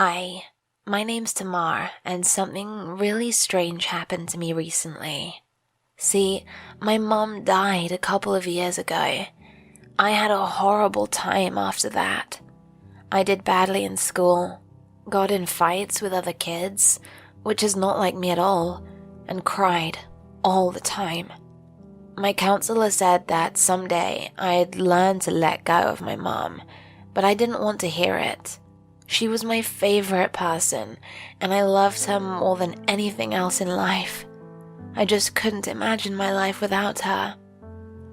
Hi, my name's Tamar, and something really strange happened to me recently. See, my mom died a couple of years ago. I had a horrible time after that. I did badly in school, got in fights with other kids, which is not like me at all, and cried all the time. My counselor said that someday I'd learn to let go of my mom, but I didn't want to hear it. She was my favorite person, and I loved her more than anything else in life. I just couldn't imagine my life without her.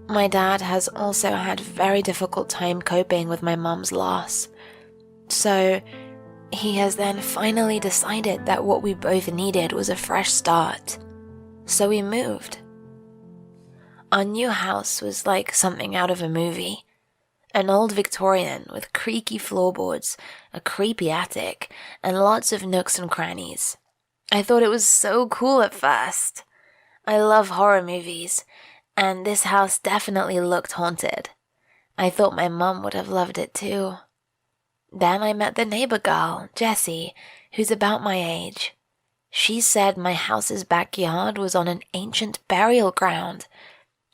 My dad has also had a very difficult time coping with my mom's loss. So, he has then finally decided that what we both needed was a fresh start. So we moved. Our new house was like something out of a movie. An old Victorian with creaky floorboards, a creepy attic, and lots of nooks and crannies. I thought it was so cool at first. I love horror movies, and this house definitely looked haunted. I thought my mum would have loved it too. Then I met the neighbor girl, Jessie, who's about my age. She said my house's backyard was on an ancient burial ground.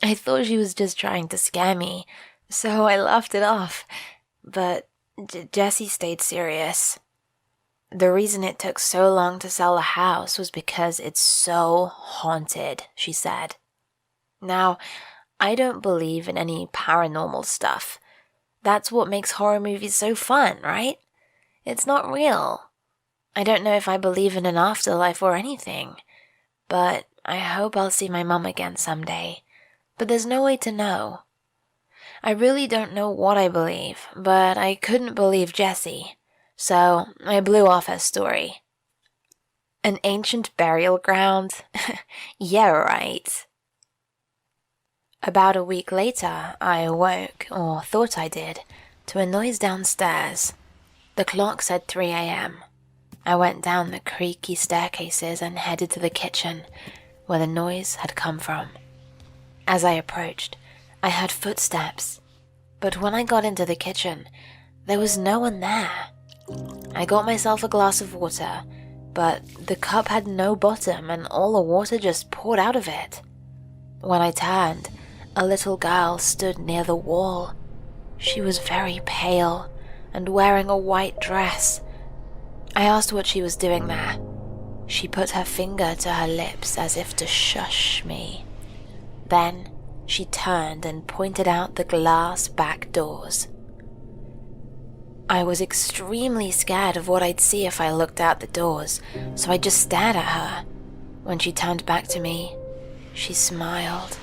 I thought she was just trying to scare me, so I laughed it off, but Jessie stayed serious. The reason it took so long to sell the house was because it's so haunted, she said. Now, I don't believe in any paranormal stuff. That's what makes horror movies so fun, right? It's not real. I don't know if I believe in an afterlife or anything, but I hope I'll see my mum again someday. But there's no way to know. I really don't know what I believe, but I couldn't believe Jessie, so I blew off her story. An ancient burial ground? Yeah, right. About a week later, I awoke, or thought I did, to a noise downstairs. The clock said 3 a.m. I went down the creaky staircases and headed to the kitchen, where the noise had come from. As I approached, I heard footsteps, but when I got into the kitchen, there was no one there. I got myself a glass of water, but the cup had no bottom and all the water just poured out of it. When I turned, a little girl stood near the wall. She was very pale and wearing a white dress. I asked what she was doing there. She put her finger to her lips as if to shush me. Then she turned and pointed out the glass back doors. I was extremely scared of what I'd see if I looked out the doors, so I just stared at her. When she turned back to me, she smiled.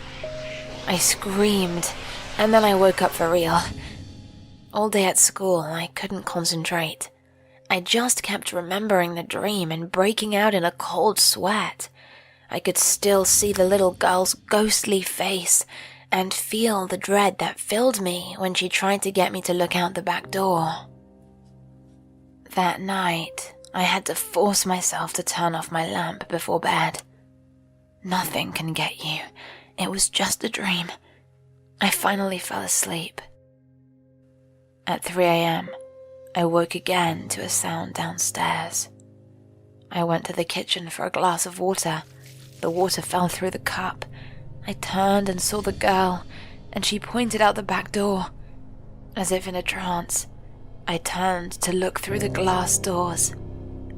I screamed, and then I woke up for real. All day at school, I couldn't concentrate. I just kept remembering the dream and breaking out in a cold sweat. I could still see the little girl's ghostly face and feel the dread that filled me when she tried to get me to look out the back door. That night, I had to force myself to turn off my lamp before bed. Nothing can get you. It was just a dream. I finally fell asleep. At 3 a.m., I woke again to a sound downstairs. I went to the kitchen for a glass of water. The water fell through the cup. I turned and saw the girl, and she pointed out the back door. As if in a trance, I turned to look through the glass doors,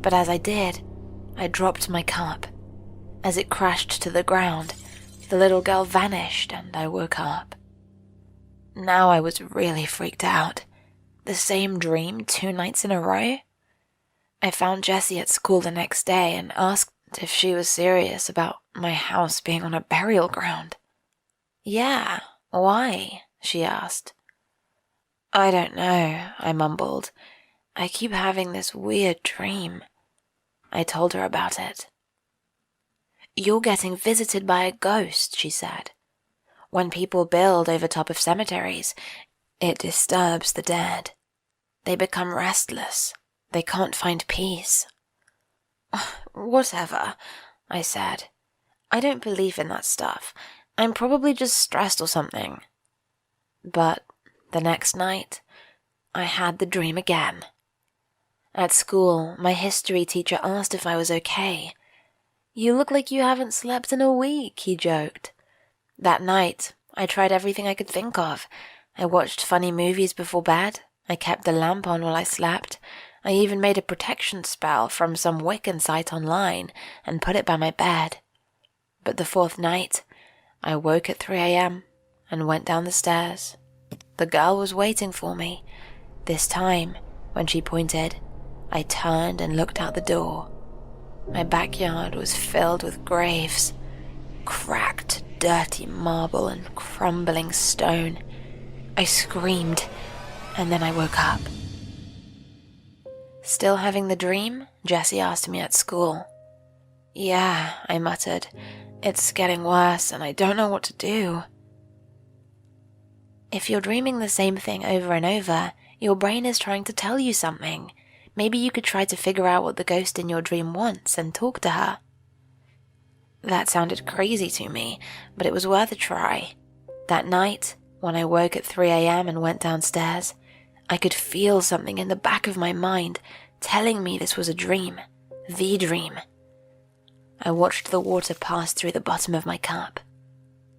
but as I did, I dropped my cup. As it crashed to the ground, the little girl vanished and I woke up. Now I was really freaked out. The same dream 2 nights in a row? I found Jessie at school the next day and asked if she was serious about my house being on a burial ground. Yeah, why? She asked. I don't know, I mumbled. I keep having this weird dream. I told her about it. You're getting visited by a ghost, she said. When people build over top of cemeteries, it disturbs the dead. They become restless. They can't find peace. Whatever, I said. I don't believe in that stuff. I'm probably just stressed or something. But the next night, I had the dream again. At school, my history teacher asked if I was okay. "You look like you haven't slept in a week," he joked. That night, I tried everything I could think of. I watched funny movies before bed. I kept the lamp on while I slept. I even made a protection spell from some Wiccan site online and put it by my bed. But the fourth night, I woke at 3 a.m. and went down the stairs. The girl was waiting for me. This time, when she pointed, I turned and looked out the door. My backyard was filled with graves, cracked, dirty marble and crumbling stone. I screamed, and then I woke up. "Still having the dream?" Jessie asked me at school. "Yeah," I muttered. "It's getting worse, and I don't know what to do." If you're dreaming the same thing over and over, your brain is trying to tell you something. Maybe you could try to figure out what the ghost in your dream wants and talk to her. That sounded crazy to me, but it was worth a try. That night, when I woke at 3 a.m. and went downstairs, I could feel something in the back of my mind telling me this was a dream, the dream. I watched the water pass through the bottom of my cup.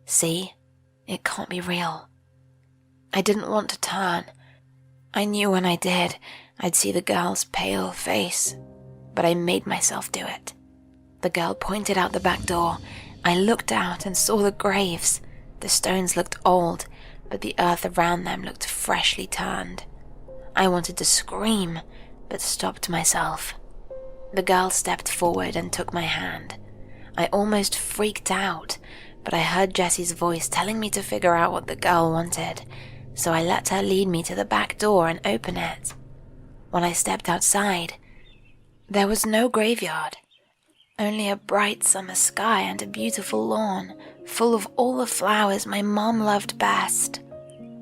See, it can't be real. I didn't want to turn. I knew when I did, I'd see the girl's pale face, but I made myself do it. The girl pointed out the back door. I looked out and saw the graves. The stones looked old, but the earth around them looked freshly turned. I wanted to scream, but stopped myself. The girl stepped forward and took my hand. I almost freaked out, but I heard Jessie's voice telling me to figure out what the girl wanted, so I let her lead me to the back door and open it. When I stepped outside, there was no graveyard, only a bright summer sky and a beautiful lawn full of all the flowers my mom loved best.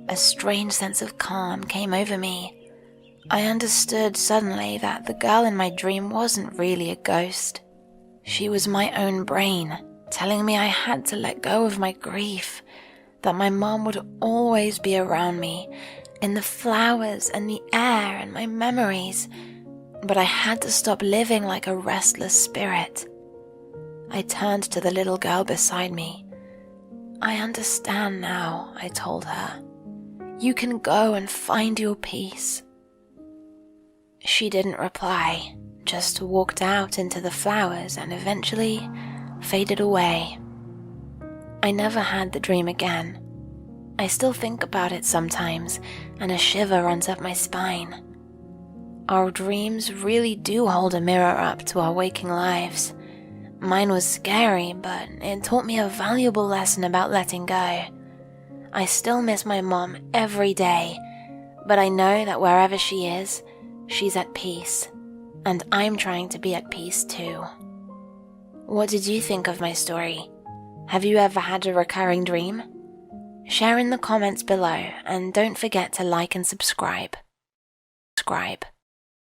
A strange sense of calm came over me. I understood suddenly that the girl in my dream wasn't really a ghost. She was my own brain, telling me I had to let go of my grief, that my mom would always be around me, in the flowers and the air and my memories, but I had to stop living like a restless spirit. I turned to the little girl beside me. "I understand now," I told her. "You can go and find your peace." She didn't reply, just walked out into the flowers and eventually faded away. I never had the dream again. I still think about it sometimes, and a shiver runs up my spine. Our dreams really do hold a mirror up to our waking lives. Mine was scary, but it taught me a valuable lesson about letting go. I still miss my mom every day, but I know that wherever she is, she's at peace, and I'm trying to be at peace too. What did you think of my story? Have you ever had a recurring dream? Share in the comments below, and don't forget to like and subscribe.